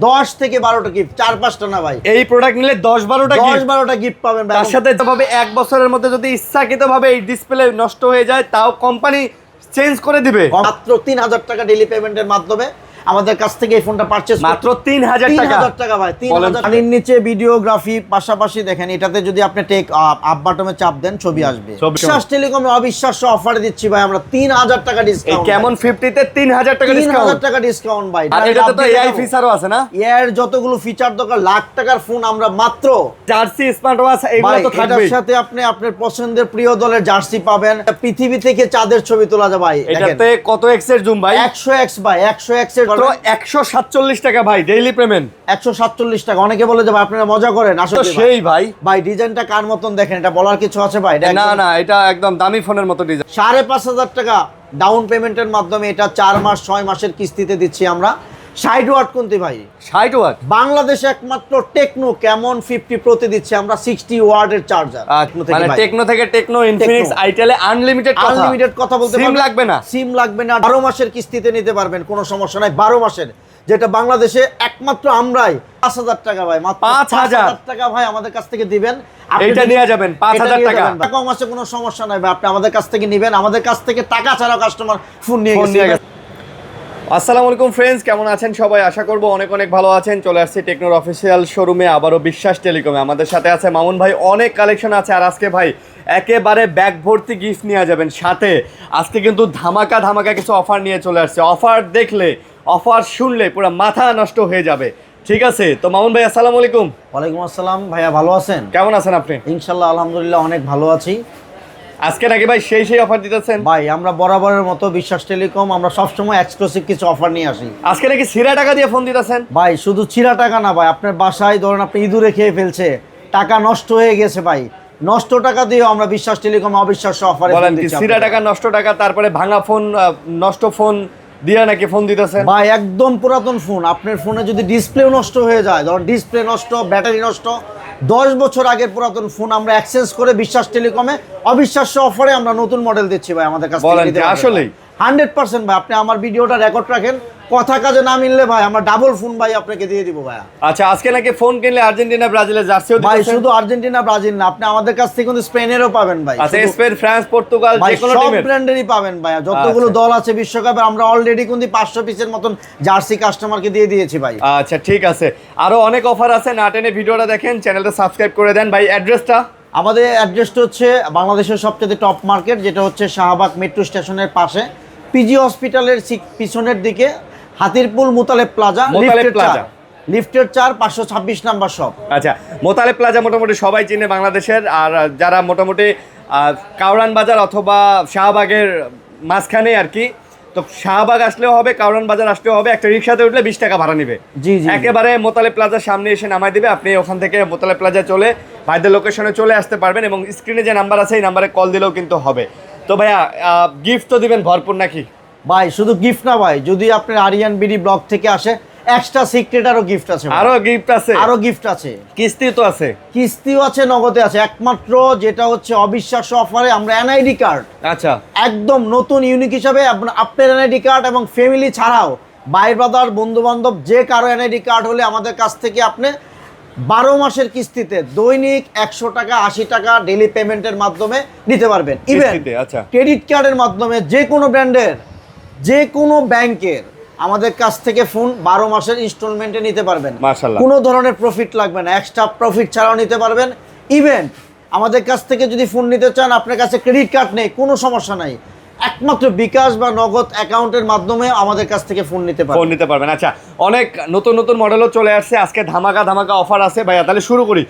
10 থেকে 12টা গিফট, 4-5টা না ভাই। এই প্রোডাক্ট নিলে 10-12টা গিফট, 10-12টা গিফট পাবেন ভাই। তার সাথে ভাবে 1 বছরের মধ্যে যদি ইচ্ছাকৃতভাবে এই ডিসপ্লে নষ্ট হয়ে যায় তাও কোম্পানি চেঞ্জ করে দিবে। মাত্র 3000 টাকা ডেইলি পেমেন্টের মাধ্যমে আমাদের কাছ থেকে এই ফোনটা পারচেজ মাত্র 3000 টাকা। 3000 টাকা ভাই, 3000। এর নিচে ভিডিওগ্রাফি পাশাপাশি দেখেন, এটাতে যদি আপনি টেক আপ বাটনে চাপ দেন ছবি আসবে। বিশ্বাস টেলিকমে অবিশ্বাস্য অফারে দিচ্ছি ভাই আমরা 3000 টাকা ডিসকাউন্ট। এই কেমন 50 তে 3000 টাকা ডিসকাউন্ট, 3000 টাকা ডিসকাউন্ট ভাই। আর এটাতে তো এআই ফিচারও আছে না? এর যতগুলো ফিচার দরকার, লাখ টাকার ফোন আমরা মাত্র জার্সি, স্মার্ট ওয়াচ এগুলো তো থাকবে। এটার সাথে আপনি আপনার পছন্দের প্রিয় দলের জার্সি পাবেন। পৃথিবী থেকে চাঁদের ছবি তোলা যায় ভাই। এটাতে কত এক্স এর জুম ভাই? 100x ভাই, 100x এর মাত্র 147 টাকা ভাই ডেইলি পেমেন্ট। 147 টাকা। অনেকে বলে যে ভাই আপনারা মজা করেন, আসলে সেই ভাই ভাই ডিজাইনটা কার মতন দেখেন, এটা বলার কিছু আছে ভাই? না না, এটা একদম দামি ফোনের মতো ডিজাইন। 5500 টাকা ডাউন পেমেন্টের মাধ্যমে এটা 4 মাস 6 মাসের কিস্তিতে দিচ্ছি আমরা। 60 ওয়াট কোনটি ভাই? 60 ওয়াট বাংলাদেশে একমাত্র টেকনো ক্যামন 50 প্রোতে দিচ্ছে আমরা 60 ওয়াটের চার্জার। মানে টেকনো থেকে টেকনো ইনফিনিক্স আইটেলে আনলিমিটেড কথা বলতে সিম লাগবে না, সিম লাগবে না। 12 মাসের কিস্তিতে নিতে পারবেন, কোনো সমস্যা নাই। 12 মাসের, যেটা বাংলাদেশে একমাত্র আমরাই। 5000 টাকা ভাই, মাত্র 5000 টাকা ভাই আমাদের কাছ থেকে দিবেন। এটা নিয়ে যাবেন 5000 টাকা। কম আছে, কোনো সমস্যা নাই ভাই, আপনি আমাদের কাছ থেকে নেবেন। আমাদের কাছ থেকে টাকা ছাড়াও কাস্টমার ফোন নিয়ে গেছে। আসসালামু আলাইকুম ফ্রেন্ডস, কেমন আছেন সবাই? আশা করব অনেক অনেক ভালো আছেন। চলে আসছি টেকনোর অফিসিয়াল শোরুমে, আবারও বিশ্বাস টেলিকমে। আমাদের সাথে আছে মামুন ভাই, অনেক কালেকশন আছে। আর আজকে ভাই একেবারে ব্যাগ ভর্তি গিফট নিয়ে যাবেন। সাথে আজকে কিন্তু ধামাকা ধামাকা কিছু অফার নিয়ে চলে আসছে। অফার দেখলে, অফার শুনলে পুরো মাথা নষ্ট হয়ে যাবে। ঠিক আছে, তো মামুন ভাই আসসালামু আলাইকুম। ওয়ালাইকুম আসসালাম ভাইয়া, ভালো আছেন? কেমন আছেন আপনি? ইনশাআল্লাহ আলহামদুলিল্লাহ অনেক ভালো আছি। আজকে নাকি ভাই সেই অফার দিতেছেন? ভাই আমরা বরাবরের মতো বিশ্বাস টেলিকম আমরা সবসময় এক্সক্লুসিভ কিছু অফার নিয়ে আসি। আজকে নাকি ছিঁড়া টাকা দিয়ে ফোন দিতেছেন? ভাই শুধু ছিঁড়া টাকা না ভাই, আপনার বাসায় ধরেন আপনি ইঁদুরে খেয়ে ফেলছে, টাকা নষ্ট হয়ে গেছে ভাই, নষ্ট টাকা দিয়েও আমরা বিশ্বাস টেলিকম অবিশ্বাস্য অফারে বলেন কি, ছিঁড়া টাকা, নষ্ট টাকা, তারপরে ভাঙা ফোন, নষ্ট ফোন দিয়া নাকি ফোন দিতেছেন? ভাই একদম পুরাতন ফোন, আপনার ফোনে যদি ডিসপ্লেও নষ্ট হয়ে যায়, ধরুন ডিসপ্লে নষ্ট, ব্যাটারি নষ্ট, 10 বছর আগের পুরাতন ফোন আমরা এক্সচেঞ্জ করে বিশ্বাস টেলিকমে অবিশ্বাস্য অফারে আমরা নতুন মডেল দিচ্ছি ভাই আমাদের কাছে। বলেন কি আসলেই? 100% ভাই, আপনি আমার ভিডিওটা রেকর্ড রাখেন, কথা কাজে না মিললে ভাই আমরা ডাবল ফোন ভাই আপনাকে দিয়ে দিব ভাই। আচ্ছা, আজকে নাকি ফোন কিনলে আর্জেন্টিনা ব্রাজিলের জার্সিও দিতেছেন? ভাই শুধু আর্জেন্টিনা ব্রাজিল না, আপনি আমাদের কাছ থেকে কিন্তু স্পেনেরও পাবেন ভাই। আচ্ছা, স্পেন, ফ্রান্স, পর্তুগাল, যে কোনো সব টিমের ব্র্যান্ডেরই পাবেন ভাই। যতগুলো দল আছে বিশ্বকাপে আমরা অলরেডি কিন্তু 500 পিসের মতন জার্সি কাস্টমারকে দিয়ে দিয়েছি ভাই। আচ্ছা ঠিক আছে, আরো অনেক অফার আছে, না টেনে ভিডিওটা দেখেন, চ্যানেলটা সাবস্ক্রাইব করে দেন। ভাই অ্যাড্রেসটা? আমাদের অ্যাড্রেসটা হচ্ছে বাংলাদেশের সবচেয়ে টপ মার্কেট, যেটা হচ্ছে শাহবাগ মেট্রো স্টেশনের পাশে, পিজি হসপিটালের পিছনের দিকে, হাতিরপুল মোতালেব প্লাজা, লিফটের 4 526 নাম্বার শপ। আচ্ছা, মোতালেব প্লাজা মোটামুটি সবাই চিনে বাংলাদেশের। আর যারা মোটামুটি কাউরান বাজার অথবা শাহবাগের মাঝখানে আর কি, তো শাহবাগ আসলেও হবে, কাউরান বাজার আসলেও হবে, একটা রিক্সাতে উঠলে 20 টাকা ভাড়া নিবে। জি জি, একেবারে মোতালেব প্লাজার সামনে এসে নামাই দিবে। আপনি ওখান থেকে মোতালেব প্লাজা চলে ভাইদের লোকেশনে চলে আসতে পারবেন, এবং স্ক্রিনে যে নাম্বার আছে এই নাম্বারে কল দিলেও কিন্তু হবে। তো ভাইয়া গিফট তো দিবেন ভরপুর নাকি? ভাই শুধু গিফট না ভাই, যদি আপনার আরিয়ান বিডি ব্লগ থেকে আসে, এক্সট্রা সিক্রেট আরো গিফট আছে। আরো গিফট আছে? আরো গিফট আছে, কিস্তি তো আছে? কিস্তিও আছে, নগদে আছে। একমাত্র যেটা হচ্ছে অবিশ্বাস্য অফারে আমরা এনআইডি কার্ড, আচ্ছা একদম নতুন ইউনিক হিসাবে আপনার এনআইডি কার্ড এবং ফ্যামিলি ছাড়াও ভাই ব্রাদার বন্ধু বান্ধব যে কারো এনআইডি কার্ড হলে আমাদের কাছ থেকে আপনি 12 মাসের কিস্তিতে দৈনিক 100 টাকা 80 টাকা ডেইলি পেমেন্টের মাধ্যমে নিতে পারবেন। ইভেন ক্রেডিট কার্ডের মাধ্যমে যে কোনো ব্র্যান্ডের, যে কোনো ব্যাংকের আমাদের কাছ থেকে ফোন 12 মাসের ইনস্টলমেন্টে নিতে পারবেন। মাশাআল্লাহ, কোনো ধরনের প্রফিট লাগবে না, এক্সট্রা প্রফিট ছাড়াও নিতে পারবেন। ইভেন আমাদের কাছ থেকে যদি ফোন নিতে চান, আপনার কাছে ক্রেডিট কার্ড নেই, কোনো সমস্যা নাই, একমাত্র বিকাশ বা নগদ অ্যাকাউন্টের মাধ্যমে আমাদের কাছ থেকে ফোন নিতে পারবেন। আচ্ছা, অনেক নতুন নতুন মডেলও চলে আসছে, আজকে ধামাকা ধামাকা অফার আছে ভাইয়া। তাহলে শুরু করি,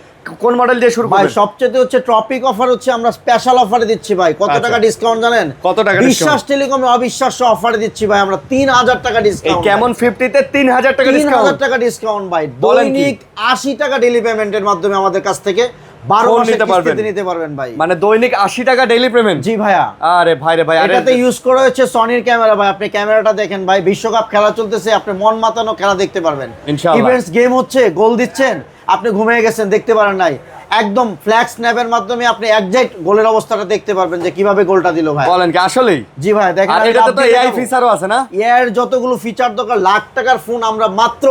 কোন মডেল দিয়ে শুরু করব? ভাই সবচেয়ে হচ্ছে টপিক অফার হচ্ছে আমরা স্পেশাল অফারে দিচ্ছি ভাই। কত টাকা ডিসকাউন্ট জানেন? কত টাকা? বিশ্বাস টেলিকমে অবিশ্বাস্য অফারে দিচ্ছি ভাই আমরা 3000 টাকা ডিসকাউন্ট। এই কেমন 50 তে 3000 টাকা ডিসকাউন্ট? 3000 টাকা ডিসকাউন্ট ভাই, দৈনিক 80 টাকা ডেইলি পেমেন্টের মাধ্যমে আমাদের কাছ থেকে 12 মাসের কিস্তিতে নিতে পারবেন ভাই। মানে দৈনিক 80 টাকা ডেইলি পেমেন্ট? জি ভাইয়া। আরে ভাই রে ভাই, এটাতে ইউজ করা হচ্ছে সনির ক্যামেরা ভাই। আপনি ক্যামেরাটা দেখেন ভাই, বিশ্বকাপ খেলা চলতেছে, আপনি মন মাতানো খেলা দেখতে পারবেন। ইভেন্টস গেম হচ্ছে, গোল দিচ্ছেন, আপনি ঘুমিয়ে গেছেন দেখতে পারেন নাই, একদম ফ্ল্যাশ স্ন্যাপের মাধ্যমে আপনি এক্সাক্ট গোলের অবস্থাটা দেখতে পারবেন যে কিভাবে গোলটা দিল ভাই। বলেন কি আসলেই? জি ভাই দেখেন, এটাতে তো এআই ফিচারও আছে না? এর যতগুলো ফিচার দরকার, লাখ টাকার ফোন আমরা মাত্র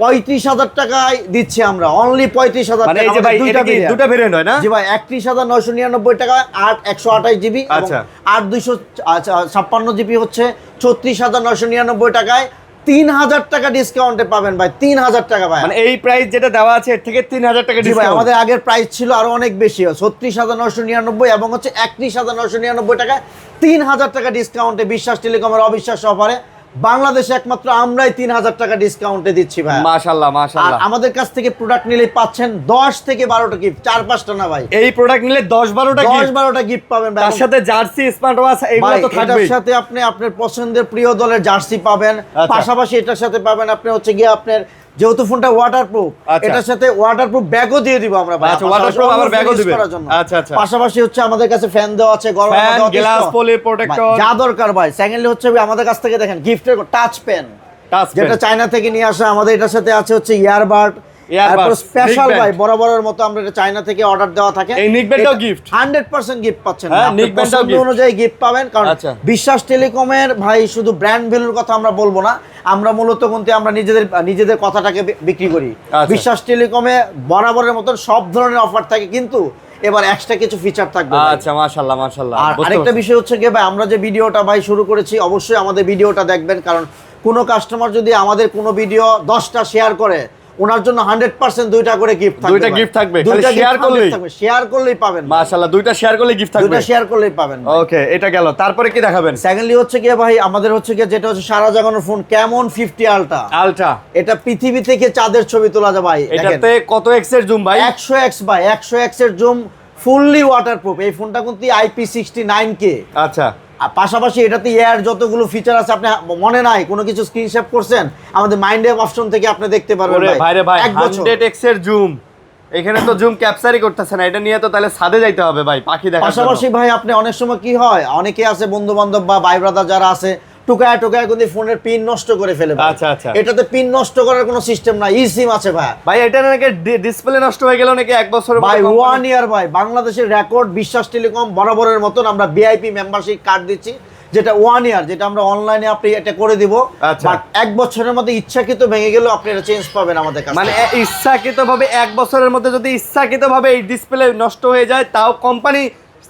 35,000 টাকায় দিচ্ছি আমরা, অনলি 35,000 মানে টাকা। এই যে ভাই আমাদের এটা কি দুটো ভেরিয়েন্ট হয় না? জি ভাই, 31,999 টাকা 128 জিবি, আচ্ছা। আর 256 জিবি হচ্ছে 34,999 টাকায়। 3,000 টাকা ডিসকাউন্টে পাবেন ভাই, 3,000 টাকা ভাই। মানে এই প্রাইস যেটা দেওয়া আছে এর থেকে 3,000 টাকা জি ভাই, ডিসকাউন্ট। আমাদের আগের প্রাইস ছিল আরো অনেক বেশি, 36,999 এবং হচ্ছে 31,999 টাকা, 3,000 টাকা ডিসকাউন্টে বিশ্বাস টেলিকমের অবিশ্বাস্য অফারে বাংলাদেশে একমাত্র আমরাই 3,000 টাকা ডিসকাউন্টে দিচ্ছি ভাই। মাশাআল্লাহ আর মাশাআল্লাহ। আমাদের কাছ থেকে প্রোডাক্ট নিলে পাচ্ছেন 10 থেকে 12টা গিফট, 4-5টা না ভাই, এই প্রোডাক্ট নিলে 10-12টা গিফট, 10-12টা গিফট পাবেন ভাই। তার সাথে জার্সি, স্মার্ট ওয়াচ এগুলো ভাই তো এটার থাকবেই। সাথে আপনি আপনার পছন্দের প্রিয় দলের জার্সি পাবেন, আচ্ছা। পাশাপাশি এটার সাথে পাবেন আপনি হচ্ছে গিয়ে আপনার, যেহেতু ফোনটা ওয়াটারপ্রুফ, আচ্ছা। এটার সাথে ওয়াটারপ্রুফ ব্যাগও দিয়ে দিব আমরা ভাই। আচ্ছা, waterproof আবার bag ও দিবেন। আচ্ছা, আচ্ছা। পাশাপাশি হচ্ছে আমাদের কাছে ফ্যান দেওয়া আছে, গরম ফ্যান, দেওয়া আছে, গ্লাস, পলি প্রোটেক্টর, যা দরকার ভাই। সেকেন্ডলি হচ্ছে ভাই আমাদের কাছ থেকে দেখেন গিফটের টাচ পেন, টাচ যেটা চায়না থেকে নিয়ে আসা। আমাদের এটার সাথে আছে হচ্ছে ইয়ারবাড, তারপর স্পেশাল neckband। ভাই বরাবরের মতো আমরা এটা চায়না থেকে অর্ডার দেওয়া থাকে। এই neckbandটাও gift? 100% গিফট পাচ্ছেন, হ্যাঁ, আপনার neckbandটাও পছন্দ gift। অনুযায়ী গিফট পাবেন। কারণ আচ্ছা। বিশ্বাস টেলিকমের ভাই শুধু ব্র্যান্ড ভ্যালুর কথা আমরা বলবো না, আমরা মূলত কিন্তু আমরা নিজেদের কথাটাকে বিক্রি করি। আচ্ছা। বিশ্বাস টেলিকমে বরাবরের মতো সব ধরনের অফার থাকে, কিন্তু এবার এক্সট্রা কিছু ফিচার থাকবে ভাই। আচ্ছা মাশাআল্লাহ মাশাআল্লাহ। আর আরেকটা বিষয় হচ্ছে কি ভাই, আমরা যে ভিডিওটা ভাই শুরু করেছি, অবশ্যই আমাদের ভিডিওটা দেখবেন। কারণ কোনো কাস্টমার যদি আমাদের কোনো ভিডিও 10টা শেয়ার করে, ওনার জন্য 100% দুইটা করে গিফট থাকবে। দুইটা gift থাকবে, খালি share করলেই? শেয়ার করলেই পাবেন, মাশাআল্লাহ, দুইটা শেয়ার করলে গিফট থাকবে। দুইটা শেয়ার করলেই পাবেন। ওকে, এটা গেল। তারপরে কি দেখাবেন? সেকেন্ডলি হচ্ছে কি ভাই, আমাদের হচ্ছে কি যেটা হচ্ছে সারা জাগানোর ফোন, ক্যামন 50 আলট্রা। আলট্রা, এটা পৃথিবী থেকে চাঁদের ছবি তোলা যায় ভাই। এটাতে কত এক্স এর জুম ভাই? 100x ভাই, 100x এর জুম, ফুললি ওয়াটারপ্রুফ। এই ফোনটা কিন্তু IP69K। আচ্ছা, আর পাশাপাশি এটাতে এয়ার যতগুলো ফিচার আছে, আপনি মনে নাই কোনো কিছু স্ক্রিনশট করছেন, আমাদের মাইন্ড অ্যাপ অপশন থেকে আপনি দেখতে পারবেন ওরে ভাই। ভাইরে ভাই, 1 বছর। 100x এর জুম, এখানে তো জুম ক্যাপচারই করতেছে না। এটা নিয়ে তো তাহলে ছাদে যাইতে হবে ভাই, পাখি দেখার জন্য। পাশাপাশি ভাই আপনি অনেক সময় কি হয়, অনেকে আছে বন্ধু বান্ধব বা ভাই ব্রাদার যারা আছে, টুকায় টুকায় কিন্তু ফোনের পিন নষ্ট করে ফেলে ভাই। আচ্ছা, আচ্ছা। এটাতে পিন নষ্ট করার কোনো সিস্টেম নাই, ই সিম আছে ভাই। ভাই এটা নাকি ডিসপ্লে নষ্ট হয়ে গেল নাকি 1 বছরের ভাই মধ্যে? 1 ইয়ার ভাই, বাংলাদেশের রেকর্ড বিশ্বাস টেলিকম বরাবরের মতন আমরা ভিআইপি মেম্বারশিপ কার্ড দিচ্ছি, যেটা 1 ইয়ার, যেটা আমরা অনলাইনে আপনি এটা করে দিব। আচ্ছা। বাট 1 বছরের মধ্যে ইচ্ছাকৃত ভেঙে গেলেও আপনি এটা চেঞ্জ পাবেন আমাদের কাছে। মানে ইচ্ছাকৃতভাবে 1 বছরের মধ্যে যদি ইচ্ছাকৃতভাবে এই ডিসপ্লে নষ্ট হয়ে যায়, তাও কোম্পানি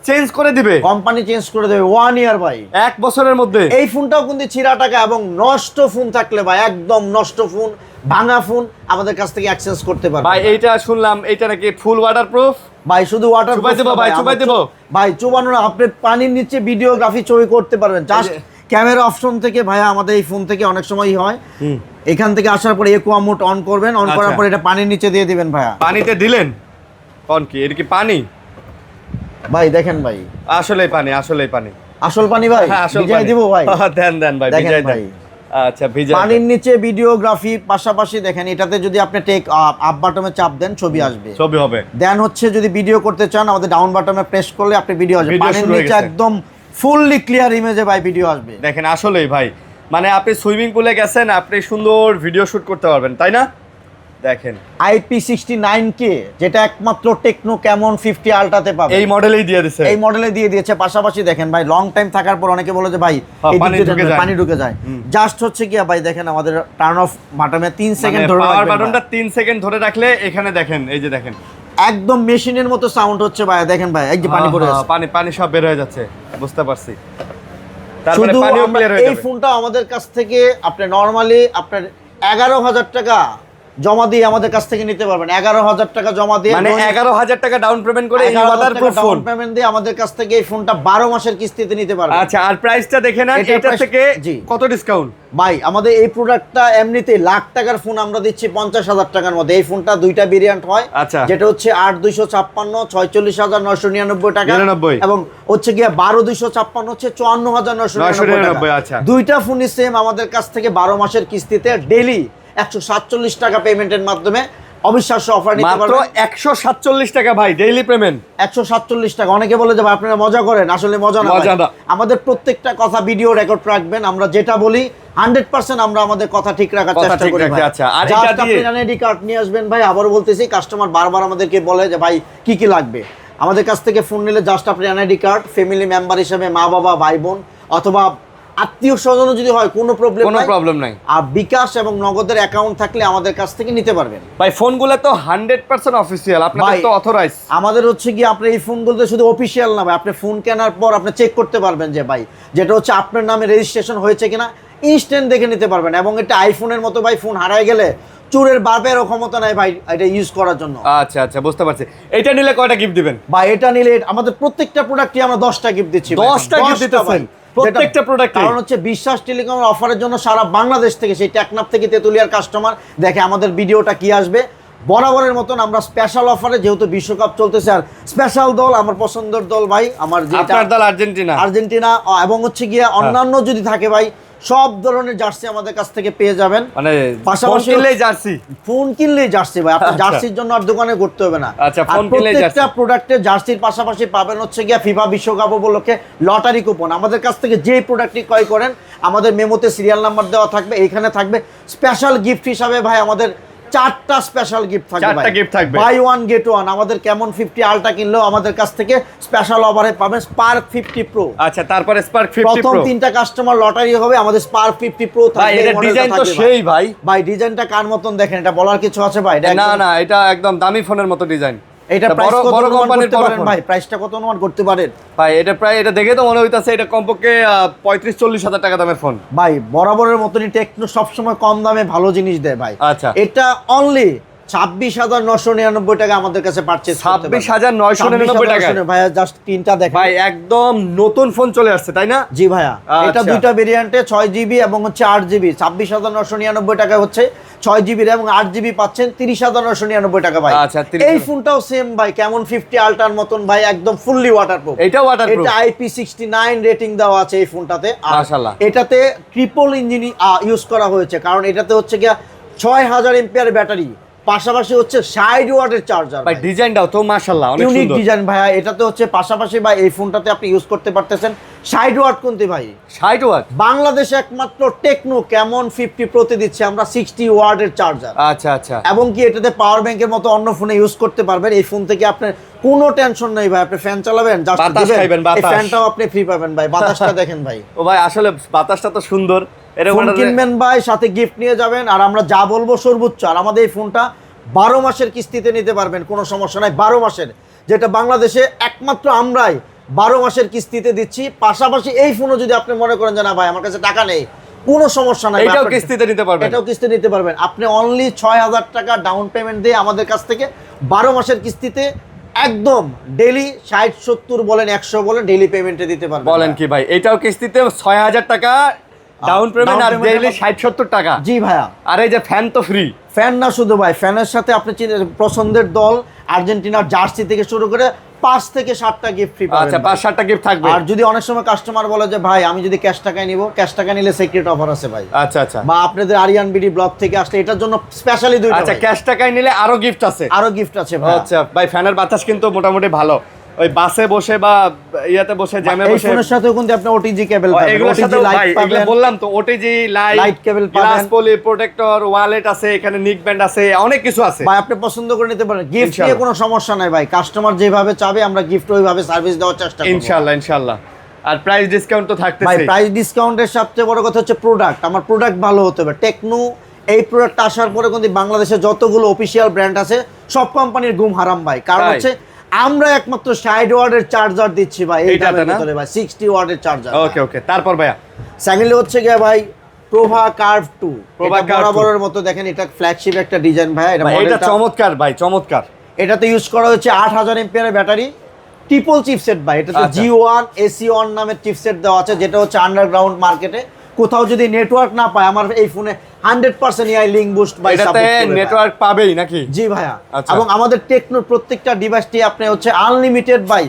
চেঞ্জ করে দিবে? কোম্পানি চেঞ্জ করে দেবে 1 ইয়ার ভাই, 1 বছরের মধ্যে। এই ফোনটাও কিন্তু ছিঁড়া টাকা এবং নষ্ট ফোন থাকলে ভাই, একদম নষ্ট ফোন, ভাঙা ফোন আমাদের কাছ থেকে এক্সচেঞ্জ করতে পারবে ভাই এইটা শুনলাম এটা নাকি ফুল ওয়াটারপ্রুফ। ভাই। শুধু ওয়াটার চুবাই দেবো ভাই, চুবাই দেবো? ভাই চুবানো না, আপনি পানির নিচে ভিডিওগ্রাফি ছবি করতে পারবেন। জাস্ট ক্যামেরা অপশন থেকে ভাইয়া, আমাদের এই ফোন থেকে অনেক সময় হয়, এখান থেকে আসার পরে একুয়া মোড অন করবেন, অন করার আচ্ছা। পরে এটা পানির নিচে দিয়ে দিবেন ভাইয়া। পানিতে দিলেন? কোন কি এটা কি পানি? ভাই দেখেন ভাই, আসলেই পানি, আসলেই পানি। আসল পানি ভাই, হ্যাঁ, আসল ভিজাই পানি। দিব ভাই। দেন দেন ভাই, দেখেন ভিজাই ভাই। দেন। আচ্ছা, ভিজাই পানির দেন। নিচে ভিডিওগ্রাফি, পাশাপাশি দেখেন এটাতে যদি আপনি টেক আপ বাটনে চাপ দেন, ছবি আসবে। ছবি হবে। দেন হচ্ছে যদি ভিডিও করতে চান, আমাদের ডাউন বাটনে প্রেস করলে আপনি ভিডিও আসবে। ভিডিও পানির শুরু হয়ে নিচে গেছে। একদম ফুললি ক্লিয়ার ইমেজে ভাই ভিডিও আসবে। দেখেন আসলেই ভাই, মানে আপনি সুইমিং পুলে গেছেন, আপনি সুন্দর ভিডিও শুট করতে পারবেন, তাই না? দেখেন IP69K, যেটা একমাত্র টেকনো ক্যামন 50 আলট্রাতে পাবে, এই মডেলেই দিয়ে দিছে। এই মডেলে দিয়ে দিয়েছে। পাশাপাশি দেখেন ভাই, লং টাইম থাকার পর অনেকে বলে যে ভাই হ্যাঁ, এই দিক পানি দিয়ে ঢুকে যায়। পানি ঢুকে যায়। জাস্ট হচ্ছে কি ভাই, দেখেন আমাদের টার্ন অফ বাটনে 3 সেকেন্ড ধরে পাওয়ার রাখবেন বাটনটা ভাই। 3 সেকেন্ড ধরে রাখলে এখানে দেখেন, এই যে দেখেন একদম মেশিনের মতো সাউন্ড হচ্ছে ভাই। দেখেন ভাই, এই যে পানি পড়ে আছে, পানি পানি সব বের হয়ে যাচ্ছে, বুঝতে পারছি। তারপরে শুধু পানিও আমরা ক্লিয়ার হয়ে এই যাবে। ফোনটা আমাদের কাছ থেকে আপনি নরমালি আপনার 11,000 টাকা জমা দিয়ে আমাদের কাছ থেকে নিতে পারবেন। 11,000 টাকা জমা দিয়ে, মানে 11,000 টাকা ডাউন পেমেন্ট করে এই 11,000 টাকা ওয়াটারপ্রুফ ফোন। ডাউন পেমেন্ট দিয়ে আমাদের কাছ থেকে এই ফোনটা 12 মাসের কিস্তিতে নিতে পারবেন। আচ্ছা, আর প্রাইসটা দেখে নেন, এটার এটা price- থেকে জি। কত ডিসকাউন্ট? ভাই আমাদের এই প্রোডাক্টটা এমনিতে লাখ টাকার ফোন আমরা দিচ্ছি 50,000 টাকার মধ্যে। এই ফোনটা দুইটা ভেরিয়েন্ট হয়, আচ্ছা। যেটা হচ্ছে 8,256 46,999 টাকা, 99 এবং হচ্ছে গিয়ে 12,256 হচ্ছে 54,999 999 টাকা। আচ্ছা। দুইটা ফোনই সেম আমাদের কাছ থেকে 12 মাসের কিস্তিতে ডেইলি 147 টাকা পেমেন্টের মাধ্যমে অবিশ্বাস্য অফার নিতে মাত্র পারবেন। 147 টাকা ভাই, ডেইলি পেমেন্ট। 147 টাকা। অনেকে বলে যে ভাই আপনারা মজা করেন, আসলে মজা না মজা ভাই। না। আমাদের প্রত্যেকটা কথা ভিডিও রেকর্ড রাখবেন, আমরা যেটা বলি 100% আমরা আমাদের কথা ঠিক রাখার কথা চেষ্টা ঠিক করি রাখতে, ভাই। আচ্ছা। আর Just এটা দিয়ে- আপনি এনআইডি কার্ড নিয়ে আসবেন ভাই। আবারও বলতেছি, কাস্টমার বারবার আমাদেরকে বলে যে ভাই কি কি লাগবে। আমাদের কাছ থেকে ফোন নিলে জাস্ট আপনি এনআইডি কার্ড, ফ্যামিলি মেম্বার হিসেবে মা বাবা ভাই বোন অথবা আত্মীয় স্বজন যদি হয় কোনো প্রবলেম নাই। আর বিকাশ এবং নগদের অ্যাকাউন্ট থাকলে আমাদের কাছ থেকে নিতে পারবেন ভাই ফোনগুলো তো 100% অফিসিয়াল, আপনাদের তো অথরাইজ। আমাদের হচ্ছে কি আপনি এই ফোনগুলোতে শুধু অফিসিয়াল না ভাই, আপনি ফোন কেনার পর আপনি চেক করতে পারবেন যে ভাই যেটা হচ্ছে আপনার নামে রেজিস্ট্রেশন হয়েছে কিনা, ইনস্ট্যান্ট দেখে নিতে পারবেন। এবং এটা আইফোনের মতো ভাই, ফোন হারায় গেলে চোরের বাপেরও ক্ষমতা নাই ভাই এটা ইউজ করার জন্য। আচ্ছা আচ্ছা, বুঝতে পারছি। এটা নিলে কয়টা গিফট দিবেন? ভাই এটা নিলে আমাদের প্রত্যেকটা প্রোডাক্টে আমরা 10টা গিফট দিচ্ছি। 10টা গিফট দিতেছেন প্রত্যেকটা প্রোডাক্টে? কারণ হচ্ছে বিশ্বাস টেলিকমের অফারের জন্য সারা বাংলাদেশ থেকে, সেই টেকনাফ থেকে তেতুলিয়ার কাস্টমার দেখে আমাদের ভিডিওটা কি আসবে। বরাবরের মতন আমরা স্পেশাল অফারে, যেহেতু বিশ্বকাপ চলতেছে, আর স্পেশাল দল আমার পছন্দের দল ভাই, আমার আপনার দল আর্জেন্টিনা, এবং হচ্ছে গিয়ে অন্যান্য যদি থাকে ভাই সব ধরনের জার্সি আমাদের কাছ থেকে পেয়ে যাবেন। মানে পাশাপাশি ফোন কিনলেই জার্সি ভাই, আপনার জার্সির জন্য আর দোকানে ঘুরতে হবে না। আচ্ছা, ফোন কিনলেই জার্সি। প্রত্যেকটা প্রোডাক্টে জার্সির পাশাপাশি পাবেন হচ্ছে গিয়ে ফিফা বিশ্বকাপ উপলক্ষে লটারি কুপন। আমাদের কাছ থেকে যে প্রোডাক্টটি ক্রয় করেন আমাদের মেমোতে সিরিয়াল নাম্বার দেওয়া থাকবে, এইখানে থাকবে স্পেশাল গিফট হিসাবে ভাই আমাদের 4টা স্পেশাল গিফট থাকবে। 4টা গিফট থাকবে, বাই ওয়ান গেট ওয়ান। আমাদের কেমন 50 আলটা কিনলেও আমাদের কাছ থেকে স্পেশাল অফারে পাবেন স্পার্ক 50 প্রো। আচ্ছা, তারপরে স্পার্ক 50 প্রথম প্রো 3টা কাস্টমার লটারি হবে, আমাদের স্পার্ক 50 প্রো থাকবে। ভাই এটা ডিজাইন তো সেই ভাই। ভাই ডিজাইনটা কার মতন দেখেন, এটা বলার কিছু আছে ভাই? না, এটা একদম দামি ফোনের মতো ডিজাইন। এটা প্রাইস কত বড় কোম্পানির পারেন ভাই? প্রাইসটা কত অনুমান করতে পারেন ভাই? এটা প্রায়, এটা দেখে তো মনে হইতাছে এটা কমপক্ষে 35-40 হাজার টাকা দামের ফোন। ভাই বরাবরের মতনই টেকনো সবসময় কম দামে ভালো জিনিস দেয় ভাই। আচ্ছা, এটা অনলি 26,999 টাকা আমাদের কাছে পারচেজ করতে পারবেন। 26,999 টাকা ভাইয়া, জাস্ট তিনটা দেখেন ভাই, একদম নতুন ফোন চলে আসছে তাই না? জি ভাইয়া, এটা আচ্ছা। দুইটা ভেরিয়েন্টে 6GB এবং হচ্ছে 8GB। 26,999 টাকা হচ্ছে 6GB এবং 8GB পাচ্ছেন 30,999 টাকা ভাই। আচ্ছা, এই ফোনটাও সেম ভাই, কেমন 50 আলটার মতন ভাই, একদম ফুললি ওয়াটারপ্রুফ। এটা ওয়াটারপ্রুফ, এটা IP69 রেটিং দেওয়া আছে এই ফোনটাতে। মাশাআল্লাহ। এটাতে ট্রিপল ইঞ্জিন ইউজ করা হয়েছে, কারণ এটাতে হচ্ছে গিয়া 6000 এম্পিয়ার ব্যাটারি, পাশাপাশি হচ্ছে 60 ওয়াটের চার্জার। ভাই ডিজাইনটাও তো মাশাআল্লাহ অনেক সুন্দর, ইউনিক ডিজাইন ভাইয়া। এটাতে হচ্ছে পাশাপাশি ভাই এই ফোনটাতে আপনি ইউজ করতে পারতেছেন 60 ওয়াট কোনতে ভাই? 60 ওয়াট। বাংলাদেশে একমাত্র টেকনো কেমন 50 প্রোতে দিচ্ছে আমরা 60 ওয়াটের চার্জার। আচ্ছা আচ্ছা, এবং কি এটাতে পাওয়ার ব্যাংকের মতো অন্য ফোনে ইউজ করতে পারবেন। এই ফোন থেকে আপনার কোনো টেনশন নেই ভাই, আপনি ফ্যান চালাবেন, জাস্ট বাতাস খাইবেন, এই ফ্যানটাও আপনি ফ্রি পাবেন ভাই। বাতাসটা দেখেন ভাই। ও ভাই আসলে বাতাসটা তো সুন্দর। ফোন কিনবেন ভাই, সাথে গিফট নিয়ে যাবেন, আর আমরা যা বলবো সর্বোচ্চ। আর আমাদের এই ফোনটা 12 মাসের কিস্তিতে নিতে পারবেন, কোনো সমস্যা নাই। 12 মাসের, যেটা বাংলাদেশে একমাত্র আমরাই 12 মাসের কিস্তিতে দিচ্ছি। পাশাপাশি এই ফোনও যদি আপনি মনে করেন যে না ভাই আমার কাছে টাকা নেই, কোনো সমস্যা নাই, এটাও কিস্তিতে নিতে পারবেন। এটাও কিস্তিতে নিতে পারবেন। আপনি অনলি 6000 টাকা ডাউন পেমেন্ট দিয়ে আমাদের কাছ থেকে 12 মাসের কিস্তিতে একদম ডেইলি 60-70 বলেন 100 বলেন ডেইলি পেমেন্টে দিতে পারবেন। বলেন কি ভাই, এটাও কিস্তিতে 6000 টাকা ডাউন পেমেন্ট আর ডেইলি 60-70 টাকা? জি ভাইয়া। আর এই যে ফ্যান তো ফ্রি। ফ্যান না শুধু ভাই, ফ্যানের সাথে আপনি পছন্দের দল আর্জেন্টিনার জার্সি থেকে শুরু করে 5 থেকে 7টা গিফট ফ্রি পাবেন। আচ্ছা, 5-7টা গিফট থাকবে। আর যদি অনেক সময় কাস্টমার বলে যে ভাই আমি যদি ক্যাশ টাকায় নিব, ক্যাশ টাকা নিলে সিক্রেট অফার আছে ভাই। আচ্ছা আচ্ছা, বা আপনাদের আরিয়ান বিডি ব্লগ থেকে আসলে এটার জন্য স্পেশালি দুইটা। আচ্ছা, ক্যাশ টাকায় নিলে আরো গিফট আছে? আরো গিফট আছে ভাই। আচ্ছা ভাই, ফ্যানের বাতাস কিন্তু মোটামুটি ভালো। ওই বাসে বসে বা ইয়াতে বসে, জ্যামে বসে, এই ফোনের সাথেও কিন্তু আপনি ওটিজি কেবল পাবেন, এগুলোর সাথে ভাই এগুলো বললাম তো, ওটিজি লাইট কেবল পাবেন, গ্লাস পলি প্রোটেক্টর, ওয়ালেট আছে, এখানে নিক ব্যান্ড আছে, অনেক কিছু আছে ভাই। আপনি পছন্দ করে নিতে পারেন। গিফট নিয়ে কোনো সমস্যা নাই ভাই, কাস্টমার যেভাবে চাবে আমরা গিফট ওইভাবে সার্ভিস দেওয়ার চেষ্টা করব ইনশাআল্লাহ ইনশাআল্লাহ। আর প্রাইস ডিসকাউন্ট তো থাকতেছে ভাই। প্রাইস ডিসকাউন্টের সবচেয়ে বড় কথা হচ্ছে প্রোডাক্ট। আমার প্রোডাক্ট ভালো হতে হবে। টেকনো এই প্রোডাক্ট আসার পরে কিন্তু বাংলাদেশে যতগুলো অফিসিয়াল ব্র্যান্ড আছে সব কোম্পানির ঘুম হারাম ভাই। কারণ হচ্ছে আমরা একমাত্র 60 ওয়াটের চার্জার দিচ্ছি ভাই এই দামের ভিতরে ভাই, 60 ওয়াটের চার্জার। ওকে ওকে, তারপর ভাইয়া সেকেন্ডলি হচ্ছে গিয়ে ভাই প্রভা কার্ভ 2। বরাবরের মতো দেখেন, এটা ফ্ল্যাগশিপ একটা ডিজাইন ভাই। এটা চমৎকার ভাই, চমৎকার। এটাতে ইউজ করা হচ্ছে 8000 এমপিআর ব্যাটারি, ট্রিপল চিপসেট ভাই। এটাতে G1 AC1 নামের চিপসেট দেওয়া আছে, যেটা হচ্ছে আন্ডারগ্রাউন্ড মার্কেটে কোথাও যদি নেটওয়ার্ক না পায় আমার এই ফোনে 100% AI link boost by support করবে। এটাতে নেটওয়ার্ক পাবেই নাকি? জি ভাইয়া। এবং আমাদের টেকনোর প্রত্যেকটা ডিভাইসটি আপনি হচ্ছে unlimited by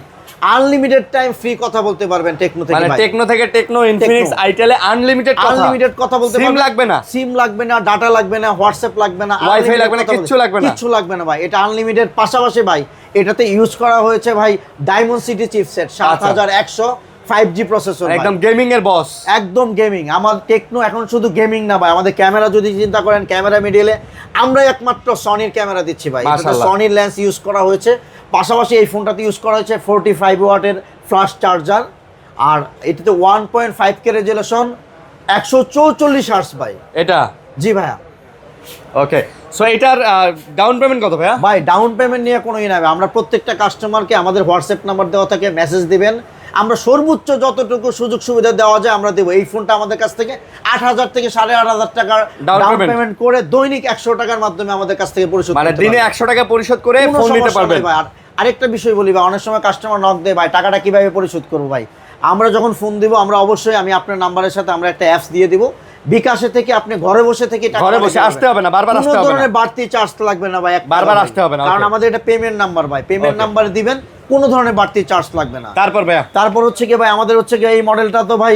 unlimited time free কথা বলতে পারবেন টেকনো থেকে মানে ভাই। টেকনো থেকে টেকনো ইনফিনিক্স আইটেলে আনলিমিটেড কথা বলতে পারবেন। সিম লাগবে না, সিম লাগবে না, ডাটা লাগবে না, হোয়াটসঅ্যাপ লাগবে না, ওয়াইফাই লাগবে না, কিচ্ছু লাগবে না ভাই। এটা আনলিমিটেড। পাশাপাশি ভাই এটাতে ইউজ করা হয়েছে ভাই diamond city chipset 7100 5G processor, একদম গেমিং এর বস, একদম গেমিং। আমার টেকনো এখন শুধু গেমিং না ভাই, আমাদের ক্যামেরা যদি চিন্তা করেন, ক্যামেরা মিডিয়ালে আমরা একমাত্র সনির ক্যামেরা দিচ্ছি ভাই। এটাতে সনির লেন্স ইউজ করা হয়েছে। পাশাপাশি এই ফোনটাতে ইউজ করা হয়েছে 45 ওয়াটের ফ্লাশ চার্জার। আর এটাতে 1.5K রেজুলেশন, 144 হার্টজ ভাই। এটা জি ভাইয়া। ওকে, সো এটার ডাউন পেমেন্ট কত ভাইয়া? ভাই ডাউন পেমেন্ট নিয়ে কোনো ই নেবে, আমরা প্রত্যেকটা কাস্টমারকে আমাদের হোয়াটসঅ্যাপ নাম্বার দেওয়া থাকে, মেসেজ দিবেন, আমরা সর্বোচ্চ যতটুকু সুযোগ সুবিধা দেওয়া যায় আমরা দেবো। এই ফোনটা আমাদের কাছ থেকে 8,000 থেকে 8,500 টাকার ডাউন পেমেন্ট করে দৈনিক 100 টাকার মাধ্যমে আমাদের কাছ থেকে পরিশোধ, মানে দিনে 100 টাকা পরিশোধ করে ফোন নিতে পারবেন। আর আরেকটা বিষয় বলি ভাই, অনেক সময় কাস্টমার নক দেয় ভাই টাকাটা কিভাবে পরিশোধ করবো ভাই, আমরা যখন ফোন দিব আমরা অবশ্যই আমি আপনার নাম্বারের সাথে আমরা একটা অ্যাপস দিয়ে দিব, বিকাশে থেকে আপনি ঘরে বসে থেকে ঘরে বসে আসতে হবে না, বারবার আসতে হবে না, কোনো ধরনের বাড়তি চার্জ লাগবে না ভাই, বারবার আসতে হবে না, কারণ আমাদের এটা পেমেন্ট নাম্বার ভাই, পেমেন্ট নাম্বারে দিবেন, কোনো ধরনের বাড়তি চার্জ লাগবে না। তারপর ভাইয়া, তারপর হচ্ছে কি ভাই আমাদের হচ্ছে কি এই মডেলটা তো ভাই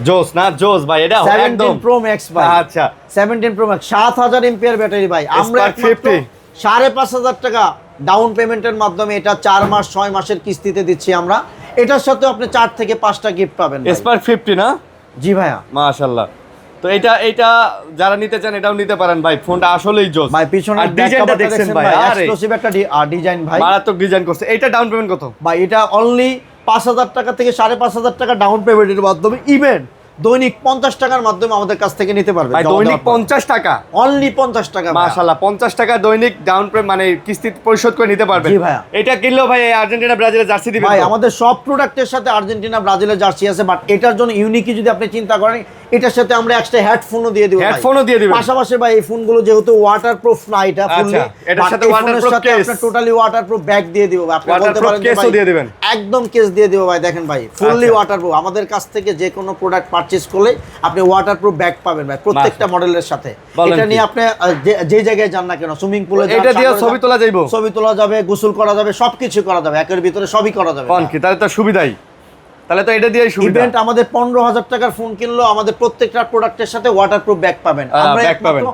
জোস না, জোস ভাই, এটা একদম 17 Pro Max ভাই। আচ্ছা 17 Pro Max 7000 এমপিআর ব্যাটারি ভাই, আমরা Spark 50 5,500 টাকা ডাউন পেমেন্টের মাধ্যমে এটা 4 মাস 6 মাসের কিস্তিতে দিচ্ছি আমরা। এটার সাথে আপনি 4 থেকে 5টা গিফট পাবেন ভাই। স্পার্ক 50 না? জি ভাইয়া। মাশাআল্লাহ। তো এটা যারা নিতে চান এটাও নিতে পারেন ভাই, ফোনটা আসলেই জোস ভাই। পিছনে ডিজাইনটা দেখছেন ভাই, আরে এক্সক্লুসিভ একটা ডিজাইন ভাই, মারাত্মক ডিজাইন করছে। এটা ডাউন পেমেন্ট কত ভাই? এটা অনলি 5,000 টাকা থেকে 5,500 টাকা ডাউন পেমেন্টের মাধ্যমে ইভেন দৈনিক 50 টাকার মাধ্যমে আমাদের কাছ থেকে নিতে পারবেন ভাই? দৈনিক 50 টাকা, অনলি 50 টাকা। মাশাআল্লাহ, 50 টাকা দৈনিক ডাউন পেমেন্ট মানে কিস্তি পরিশোধ করে নিতে পারবেন। জি ভাইয়া। এটা কিনলেও ভাই আর্জেন্টিনা ব্রাজিলের জার্সি দিবেন ভাই তো? আমাদের সব প্রোডাক্টের সাথে আর্জেন্টিনা ব্রাজিলের জার্সি আছে, বাট এটার জন্য ইউনিকই যদি আপনি চিন্তা করেন, এটার সাথে আমরা একটা হেডফোনও দিয়ে দিব। হেডফোনও দিয়ে দিবেন পাশাপাশি ভাই এই ফোনগুলো যেহেতু ওয়াটারপ্রুফ না, এটা ফুললি এটার সাথে ওয়াটারপ্রুফ কেস, আপনার টোটালি ওয়াটারপ্রুফ ব্যাগ দিয়ে দিব। আপনি বলতে পারেন যে কেসও দিয়ে দিবেন, একদম কেস দিয়ে দিব ভাই। দেখেন ভাই ফুললি ওয়াটারপ্রুফ, আমাদের কাছ থেকে যে কোনো প্রোডাক্ট পারচেজ করলে আপনি ওয়াটারপ্রুফ ব্যাগ পাবেন ভাই প্রত্যেকটা মডেলের সাথে। এটা নিয়ে আপনি যে জায়গায় যান না কেন, সুইমিং পুলে এটা দিয়ে ছবি তোলা যাবে, ছবি তোলা যাবে, গোসল করা যাবে, সবকিছু করা যাবে, একের ভিতরে সবই করা যাবে। কোন কি তাহলে তো সুবিধাই, তাহলে তো এটা দিয়েই সুবিধা। ইভেন্ট আমাদের 15,000 টাকার ফোন কিনলেও আমাদের প্রত্যেকটা প্রোডাক্টের সাথে ওয়াটারপ্রুফ ব্যাগ পাবেন। আমরা ব্যাগ পাবেন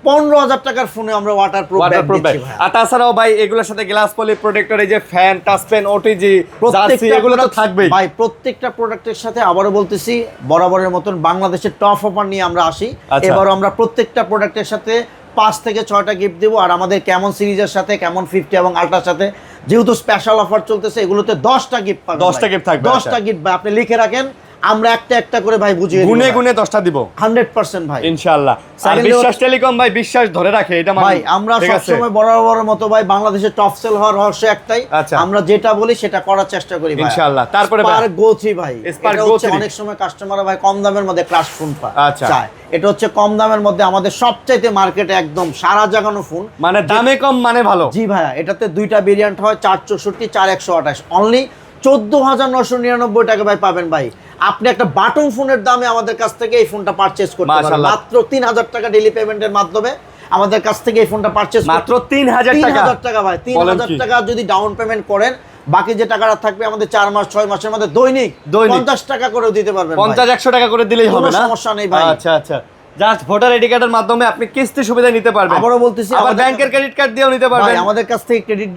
15,000 টাকার ফোনে আমরা ওয়াটারপ্রুফ ব্যাগ দিচ্ছি ভাই। আর তাছাড়াও ভাই এগুলোর সাথে গ্লাস পলি প্রোটেক্টর, এই যে fan, touch pen, OTG, jersey, এগুলো তো থাকবেই ভাই। প্রত্যেকটা প্রোডাক্টের সাথে আবারও বলতেছি বরাবরের মতন বাংলাদেশের টপ অফার নিয়ে আমরা আসি। এবারও আমরা প্রত্যেকটা প্রোডাক্টের সাথে 5 থেকে 6টা গিফট দেবো। আর আমাদের কেমন সিরিজের সাথে, কেমন 50 এবং আল্ট্রার সাথে যেহেতু স্পেশাল অফার চলতেছে, এগুলোতে 10টা গিফট পাবেন। 10টা গিফট থাকবে, 10টা গিফট ভাই আপনি লিখে রাখেন, আমরা একটা একটা করে ভাই বুঝিয়ে দিব, গুনে গুনে 10টা দিব 100% ভাই ইনশাআল্লাহ। আর বিশ্বাস টেলিকম ভাই বিশ্বাস ধরে রাখে, এটা ভাই আমরা সবসময় বরাবরের মতো ভাই বাংলাদেশের টপ সেল হওয়ার রহস্য একটাই, আমরা যেটা বলি সেটা করার চেষ্টা করি ভাই ইনশাআল্লাহ। তারপরে স্পার্ক গো 3 ভাই, স্পার্ক এটা গো হচ্ছে 3 অনেক সময় কাস্টমাররা ভাই কম দামের মধ্যে ক্রাশ ফোন আচ্ছা চায়, এটা হচ্ছে কম দামের মধ্যে আমাদের সবচাইতে মার্কেটে একদম সারা জাগানো ফোন, মানে দামে কম মানে ভালো। জি ভাইয়া। এটাতে দুইটা ভেরিয়েন্ট হয়, 464, 428, অনলি 14,999 টাকা ভাই পাবেন ভাই। আপনি একটা বাটন ফোনের দামে আমাদের কাছ থেকে এই ফোনটা পারচেজ করতে পারবেন মাত্র 3,000 টাকা ডেইলি পেমেন্টের মাধ্যমে আমাদের কাছ থেকে এই ফোনটা পারচেজ মাত্র 3,000 টাকা ভাই। 3,000 টাকা যদি ডাউন পেমেন্ট করেন, বাকি যে টাকাটা থাকবে আমাদের 4 মাস 6 মাসের মধ্যে দৈনিক 50 টাকা করে দিতে পারবেন। 50-100 টাকা করে দিলেই হবে না, সমস্যা নেই ভাই। আচ্ছা আচ্ছা, জাস্ট ভোটার আইডি কার্ডের মাধ্যমে আপনি কিস্তি সুবিধা নিতে পারবেন। আবারও বলতেছি আবার ব্যাংকের ক্রেডিট কার্ড দিয়েও নিতে পারবেন ভাই। আমাদের কাছ থেকে ক্রেডিট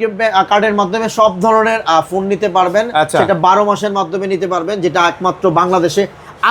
কার্ডের মাধ্যমে সব ধরনের ফোন নিতে পারবেন, সেটা 12 মাসের মাধ্যমে নিতে পারবেন, যেটা একমাত্র বাংলাদেশে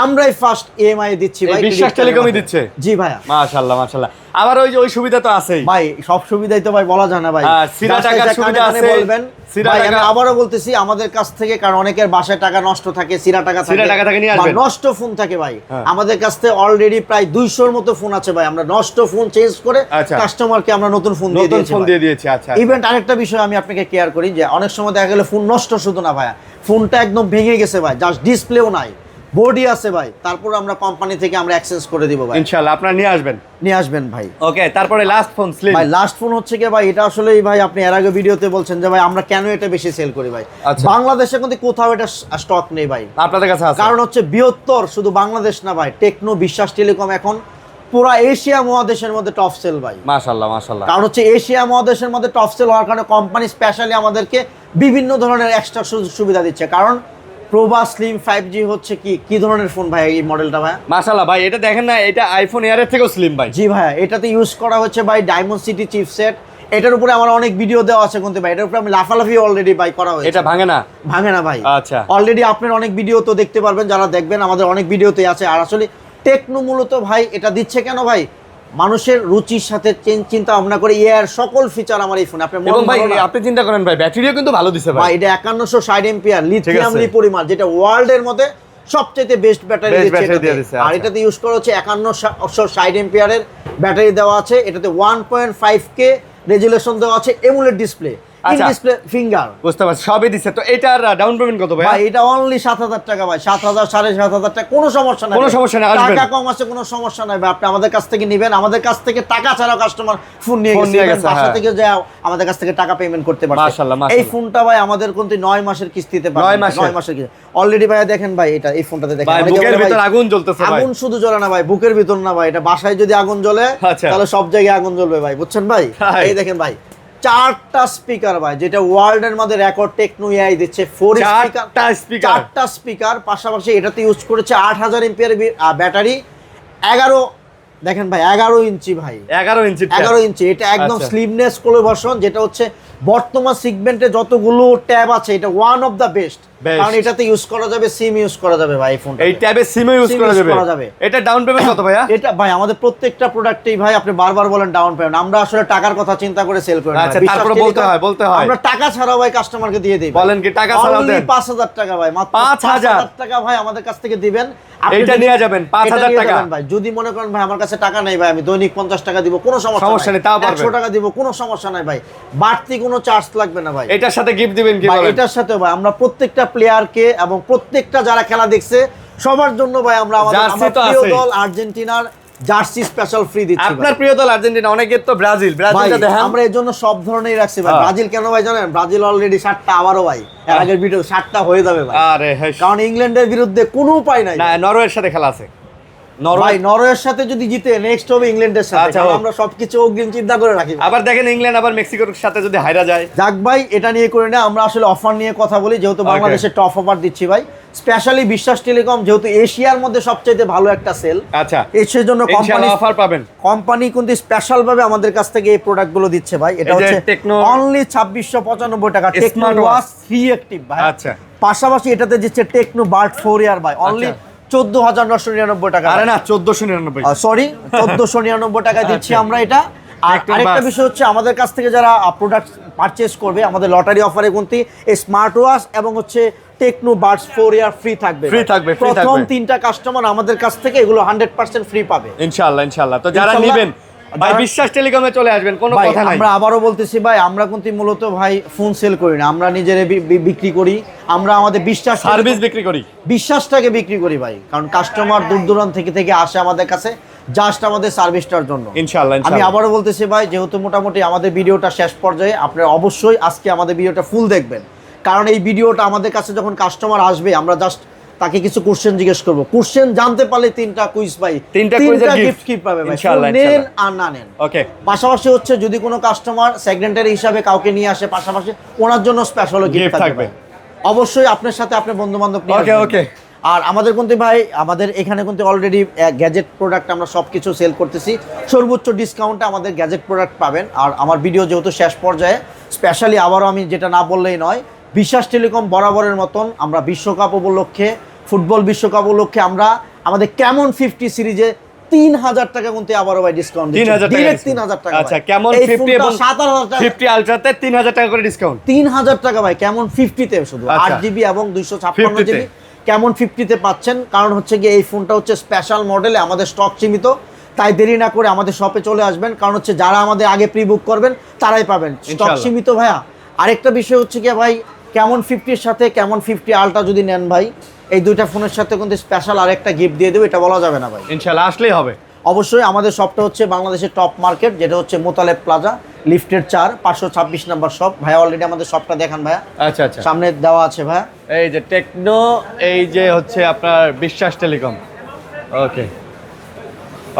আমরাই ফার্স্ট ইএমআই দিচ্ছি ভাই। বিশ্বাস টেলিকমই দিচ্ছে। জি ভাইয়া। মাশাআল্লাহ মাশাআল্লাহ। আবার ওই সুবিধা তো আছেই ভাই, সব সুবিধাই তো ভাই বলা যায় না ভাই। সিরা টাকার সুবিধা আছে বলবেন ভাই। আমি আবারও বলতেছি আমাদের কাছ থেকে, কারণ অনেকের বাসায় টাকা নষ্ট থাকে, সিরা টাকা থাকে নিয়ে আসবেন, নষ্ট ফোন থাকে ভাই। আমাদের কাছ থেকে অলরেডি প্রায় 200-র মতো ফোন আছে ভাই, আমরা নষ্ট ফোন চেঞ্জ করে কাস্টমারকে আমরা নতুন ফোন দিয়ে দিয়েছি। আচ্ছা, ইভেন্ট আরেকটা বিষয় আমি আপনাকে কেয়ার করি, যে অনেক সময় দেখা গেল ফোন নষ্ট শুধু না ভাই, ফোনটা একদম ভেঙে গেছে ভাই, জাস্ট ডিসপ্লেও নাই, বডি আছে ভাই, তারপর আমরা কোম্পানি থেকে আমরা অ্যাক্সেস করে দিব ভাই ইনশাআল্লাহ। আপনারা নিয়ে আসবেন ভাই। ওকে, তারপরে লাস্ট ফোন স্লিম ভাই। লাস্ট ফোন হচ্ছে কি ভাই, এটা আসলেই ভাই আপনি এর আগে ভিডিওতে বলছেন যে ভাই আমরা কেন এটা বেশি সেল করি ভাই। বাংলাদেশে কিন্তু কোথাও এটা স্টক নেই ভাই, আপনাদের কাছে আছে। কারণ হচ্ছে বৃহত্তর শুধু বাংলাদেশ না ভাই, টেকনো, বিশ্বাস টেলিকম এখন পুরো এশিয়া মহাদেশের মধ্যে টপ সেল ভাই। মাশাআল্লাহ মাশাআল্লাহ। কারণ হচ্ছে এশিয়া মহাদেশের মধ্যে টপ সেল হওয়ার কারণে কোম্পানি স্পেশালি আমাদেরকে বিভিন্ন ধরনের এক্সট্রা সুবিধা দিচ্ছে। কারণ প্রোবা স্লিম 5G হচ্ছে কি ধরনের ফোন ভাই এই মডেলটা ভাই? মাশাআল্লাহ ভাই, এটা দেখেন না, এটা আইফোন এয়ারের থেকেও স্লিম ভাই। জি ভাই, এটাতে ইউজ করা হচ্ছে ভাই ডায়মন্ড সিটি চিপসেট। এটার উপরে আমার অনেক ভিডিও দেওয়া আছে কিন্তু ভাই, এটার উপরে আমি লাফালাফি অলরেডি ভাই করা হয়েছে। এটা ভাঙে না ভাই। আচ্ছা, অলরেডি আপনার অনেক ভিডিও তো দেখতে পারবেন, যারা দেখবেন আমাদের অনেক ভিডিওতে আছে। আর আসলে টেকনো মূলত ভাই এটা দিচ্ছে কেন ভাই, মানুষের রুচির সাথে চিন্তা ভাবনা করে এর সকল ফিচার আমার এই ফোনে আপনি এবং ভাই আপনি চিন্তা করেন ভাই ব্যাটারিও কিন্তু ভালো দিছে ভাই এটা 5160 এম্পিয়ার লিথিয়াম পলিমার, যেটা ওয়ার্ল্ডের মধ্যে সবচেয়ে বেস্ট ব্যাটারি দিচ্ছে। আর এটাতে ইউজ করা হচ্ছে 5160 এম্পিয়ারের ব্যাটারি দেওয়া আছে। এটাতে 1.5K রেজুলেশন দেওয়া আছে, AMOLED display, in display finger, বুঝতে পারছি সবই দিচ্ছে। তো এটার ডাউন পেমেন্ট কত ভাই? ভাই এটা অনলি 7000 টাকা ভাই, 7000 7,500 টাকা, কোনো সমস্যা নাই, কোনো সমস্যা নাই, আসবেন, টাকা কম আছে কোনো সমস্যা নাই ভাই। আপনি আমাদের কাছ থেকে নেবেন, আমাদের কাছ থেকে টাকা ছাড়াও কাস্টমার ফোন নিয়ে গেছে, বাসা থেকে যাও আমাদের কাছ থেকে টাকা পেমেন্ট করতে পারছে। মাশাআল্লাহ। এই ফোনটা ভাই আমাদের কিন্তু 9 মাসের কিস্তিতে পাবেন, 9 মাসের কিস্তি অলরেডি ভাই। দেখেন ভাই এটা এই ফোনটাতে দেখেন ভাই বুকের ভিতর আগুন জ্বলতেছে ভাই। আগুন শুধু জ্বলে না ভাই, বুকের ভিতর না ভাই, এটা বাসায় যদি আগুন জ্বলে তাহলে সব জায়গায় আগুন জ্বলবে ভাই, বুঝছেন ভাই? এই দেখেন ভাই 4টা স্পিকার ভাই, যেটা ওয়ার্ল্ডের মধ্যে রেকর্ড টেকনো এআই দিচ্ছে। 4টা স্পিকার, পাশাপাশি এটাতে ইউজ করেছে 8000 এম্পিয়ার ব্যাটারি, 11 দেখেন ভাই 11 ইঞ্চি ভাই, 11 ইঞ্চি। এটা একদম স্লিমনেস কোলাবোরেশন, যেটা হচ্ছে বর্তমান সেগমেন্টে যতগুলো ট্যাব আছে এটা ওয়ান অফ দা বেস্ট, কারণ এটাতে ইউজ করা যাবে, সিম ইউজ করা যাবে ভাই। এই ফোনটা এই ট্যাবে সিম ইউজ করা যাবে। এটা ডাউন পেমেন্ট কত ভাইয়া? এটা ভাই আমাদের প্রত্যেকটা প্রোডাক্টেই ভাই আপনি বারবার বলেন ডাউন পেমেন্ট, আমরা আসলে টাকার কথা চিন্তা করে সেল করি না। আচ্ছা, তারপরে বলতে হয় আমরা টাকা ছাড়াও ভাই কাস্টমারকে দিয়ে দেই। বলেন কি টাকা ছাড়াও দেন? 5000 টাকা ভাই, মাত্র 5000 টাকা ভাই আমাদের কাছ থেকে দিবেন, এটা নিয়ে যাবেন 5000 টাকা ভাই। যদি মনে করেন ভাই আমার কাছে টাকা নেই ভাই, আমি দৈনিক 50 টাকা দিব, কোনো সমস্যা নেই, 100 টাকা দিব, কোনো সমস্যা নাই ভাই, বাড়তি কোনো চার্জ লাগবে না ভাই। এটার সাথে গিফট দিবেন কি বলেন? এটার সাথে ভাই আমরা প্রত্যেকটা প্লেয়ারকে এবং প্রত্যেকটা যারা খেলা দেখছে সবার জন্য ভাই আমরা আমাদের প্রিয় দল আর্জেন্টিনার জার্সি স্পেশাল ফ্রি দিচ্ছি। আপনার প্রিয় দল আর্জেন্টিনা, অনেকের তো ব্রাজিলটা দেখেন, আমরা এর জন্য সব ধরনেরই রাখছি ভাই। ব্রাজিল কেন ভাই জানেন? ব্রাজিল অলরেডি 7টা, আবারও ভাই এর আগের ভিডিও 7টা হয়ে যাবে ভাই। আরে কারণ ইংল্যান্ডের বিরুদ্ধে কোনো উপায় নাই। না, নরওয়ের সাথে খেলা আছে, নরওয়ের সাথে যদি জিতে নেক্সট হবে ইংল্যান্ডের সাথে, কারণ আমরা সবকিছু অগ্রিম চিন্তা করে রাখি। আবার দেখেন ইংল্যান্ড আবার মেক্সিকোর সাথে যদি হারা যায়, যাক ভাই এটা নিয়ে করে না, আমরা আসলে অফার নিয়ে কথা বলি, যেহেতু বাংলাদেশে টপ অফার দিচ্ছি ভাই, স্পেশালি বিশ্বাস টেলিকম যেহেতু এশিয়ার মধ্যে সবচেয়ে ভালো একটা সেল। আচ্ছা, এর জন্য কোম্পানি অফার পাবেন, কোম্পানি কিন্তু স্পেশাল ভাবে আমাদের কাছ থেকে এই প্রোডাক্টগুলো দিচ্ছে ভাই। এটা হচ্ছে অনলি 2695 টাকা, টেকনো ওয়াচ 3 অ্যাক্টিভ ভাই। আচ্ছা, পাশাপাশি এটাতে দিচ্ছে টেকনো বার্ড 4 ইয়ার ভাই, অনলি 14999 টাকা। আরে না 1499, সরি 1499 টাকা দিচ্ছি আমরা এটা। আর আরেকটা বিষয় হচ্ছে আমাদের কাছ থেকে যারা প্রোডাক্ট পারচেজ করবে, আমাদের লটারি অফারে কিন্তু এই স্মার্ট ওয়াচ এবং হচ্ছে টেকনো বাডস 4 ইয়ার ফ্রি থাকবে। প্রথম 3টা কাস্টমার আমাদের কাছ থেকে এগুলো 100% ফ্রি পাবে ইনশাআল্লাহ। তো যারা নেবেন ভাই বিশ্বাস টেলিকমে চলে আসবেন, কোনো কথা নাই। আমরা আবারও বলতেছি ভাই, আমরা কিন্তু মূলত ভাই ফোন সেল করি না, আমরা নিজেরা বিক্রি করি, আমরা আমাদের বিশ্বাস সার্ভিস বিক্রি করি, বিশ্বাসটাকে বিক্রি করি ভাই। কারণ কাস্টমার দূর দূরান্ত থেকে আসে আমাদের কাছে জাস্ট আমাদের সার্ভিসটার জন্য। ইনশাআল্লাহ। আমি আবারও বলতেছি ভাই, যেহেতু মোটামুটি আমাদের ভিডিওটা শেষ পর্যায়ে, আপনারা অবশ্যই আজকে আমাদের ভিডিওটা ফুল দেখবেন, কারণ এই ভিডিওটা আমাদের কাছে যখন কাস্টমার আসবে আমরা জাস্ট তাকে কিছু কোশ্চেন জিজ্ঞেস করব, কোশ্চেন জানতে পারলে 3টা কুইজ পাই, 3টা গিফট কি পাবে ভাই, নেন আর না নেন। ওকে, পাশাপাশি হচ্ছে যদি কোনো কাস্টমার সেগমেন্টারি হিসাবে কাউকে নিয়ে আসে, পাশাপাশি ওনার জন্য স্পেশাল গিফট থাকবে। অবশ্যই আপনার সাথে আপনার বন্ধু বান্ধব নিয়ে। ওকে। আর আমাদের কিন্তু ভাই আমাদের এখানে কিন্তু অলরেডি গ্যাজেট প্রোডাক্ট আমরা সবকিছু সেল করতেছি, সর্বোচ্চ ডিসকাউন্টে আমাদের গ্যাজেট প্রোডাক্ট পাবেন। আর আমার ভিডিও যেহেতু শেষ পর্যায়ে, স্পেশালি আবারও আমি যেটা না বললেই নয়, বিশ্বাস টেলিকম বরাবরের মতন আমরা বিশ্বকাপ উপলক্ষে, ফুটবল বিশ্বকাপ উপলক্ষে আমরা আমাদের কেমন 50 সিরিজে 3000 টাকা কিন্তু আবারও ভাই ডিসকাউন্ট দিচ্ছি, ডাইরেক্ট 3000 টাকা। আচ্ছা, কেমন 50 এবং 50 আলট্রাতে 3000 টাকা করে ডিসকাউন্ট, 3000 টাকা ভাই কেমন 50 তে শুধু 8GB এবং 256GB কেমন 50 তে পাচ্ছেন। কারণ হচ্ছে গিয়ে এই ফোনটা হচ্ছে স্পেশাল মডেলে, আমাদের স্টক সীমিত, তাই দেরি না করে আমাদের শপে চলে আসবেন, কারণ হচ্ছে যারা আমাদের আগে প্রি বুক করবেন তারাই পাবেন, স্টক সীমিত ভাইয়া। আরেকটা বিষয় হচ্ছে কি ভাই, কেমন 50-র সাথে কেমন 50 আলট্রা যদি নেন ভাই, এই দুইটা ফোনের সাথে কিন্তু স্পেশাল আরেকটা গিফট দিয়ে দেবো, এটা বলা যাবে না ভাই। ইনশাআল্লাহ আসলেই হবে। অবশ্যই আমাদের শপটা হচ্ছে বাংলাদেশের টপ মার্কেট, যেটা হচ্ছে মোতালেব প্লাজা, লিফটের 4, 526 নম্বর শপ। ভাই অলরেডি আমাদের শপটা দেখান ভাইয়া। আচ্ছা, সামনে দেওয়া আছে ভাইয়া, এই যে টেকনো, এই যে হচ্ছে আপনার বিশ্বাস টেলিকম।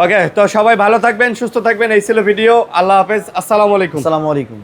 ওকে, তো সবাই ভালো থাকবেন, সুস্থ থাকবেন। এই ছিল ভিডিও। আল্লাহ হাফেজ, আসসালামু আলাইকুম।